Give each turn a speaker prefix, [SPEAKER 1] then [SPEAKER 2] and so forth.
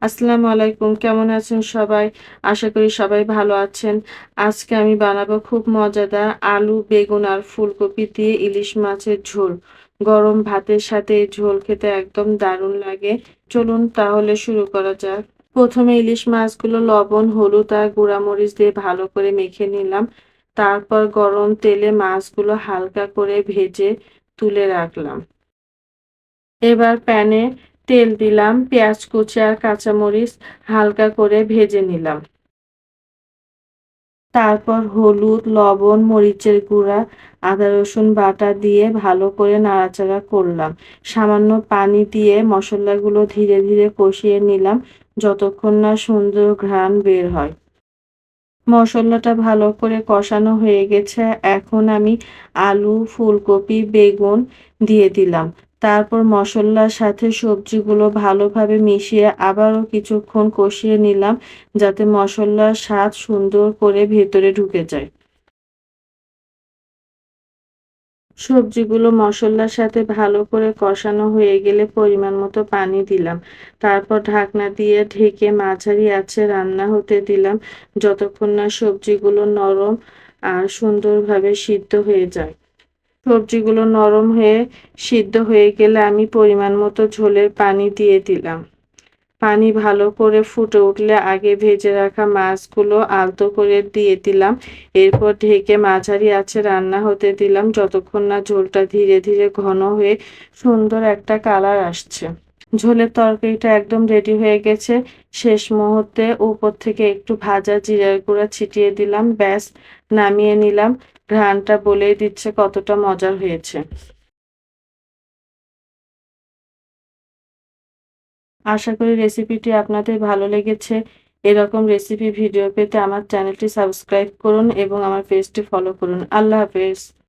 [SPEAKER 1] আসসালামু আলাইকুম। কেমন আছেন সবাই? আশা করি সবাই ভালো আছেন। আজকে আমি বানাবো খুব মজাদার আলু, বেগুন আর ফুলকপি দিয়ে ইলিশ মাছের ঝোল। গরম ভাতের সাথে এই ঝোল খেতে একদম দারুণ লাগে। চলুন তাহলে শুরু করা যাক। প্রথমে ইলিশ মাছগুলো লবণ, হলুদ আর গুঁড়ামরিচ দিয়ে ভালো করে মেখে নিলাম। তারপর গরম তেলে মাছগুলো হালকা করে ভেজে তুলে রাখলাম। এবার প্যানে তেল দিলাম, পেঁয়াজ কুচি আর কাঁচামরিচ হালকা করে ভেজে নিলাম। তারপর হলুদ, লবণ, মরিচের গুঁড়া, আদা রসুন বাটা দিয়ে ভালো করে নাড়াচাড়া করলাম। সামান্য পানি দিয়ে মসলাগুলো ধীরে ধীরে কষিয়ে নিলাম যতক্ষণ না সুন্দর ঘ্রাণ বের হয়। মসলাটা ভালো করে কষানো হয়ে গেছে। এখন আমি আলু, ফুলকপি, বেগুন দিয়ে দিলাম। তারপর মসলার সাথে সবজিগুলো ভালোভাবে মিশিয়ে আবারও কিছুক্ষণ কষিয়ে নিলাম যাতে মসলার স্বাদ সুন্দর করে ভেতরে ঢুকে যায়। সবজিগুলো মসলার সাথে ভালো করে কষানো হয়ে গেলে পরিমাণ মতো পানি দিলাম। তারপর ঢাকনা দিয়ে ঢেকে মাঝারি আঁচে রান্না হতে দিলাম যতক্ষণ না সবজিগুলো নরম আর সুন্দরভাবে সিদ্ধ হয়ে যায়। সবজিগুলো নরম হয়ে সিদ্ধ হয়ে গেলে আমি পরিমাণ মতো ঝোলের পানি দিয়ে দিলাম। পানি ভালো করে ফুটে উঠলে আগে ভেজে রাখা মাছগুলো আলতো করে দিয়ে দিলাম। এরপর ঢেকে মাঝারি আঁচে রান্না হতে দিলাম যতক্ষণ না ঝোলটা ধীরে ধীরে ঘন হয়ে সুন্দর একটা কালার আসছে। ঝোলের তরকারিটা একদম রেডি হয়ে গেছে। শেষ মুহূর্তে উপর থেকে একটু ভাজা জিরার গুঁড়া ছিটিয়ে দিলাম। ব্যাস, নামিয়ে নিলাম। ঘ্রাণটা বলেই দিচ্ছে কতটা মজার হয়েছে। আশা করি রেসিপিটি আপনাদের ভালো লেগেছে। এরকম রেসিপি ভিডিও পেতে আমার চ্যানেলটি সাবস্ক্রাইব করুন এবং আমার পেজটি ফলো করুন। আল্লাহ হাফেজ।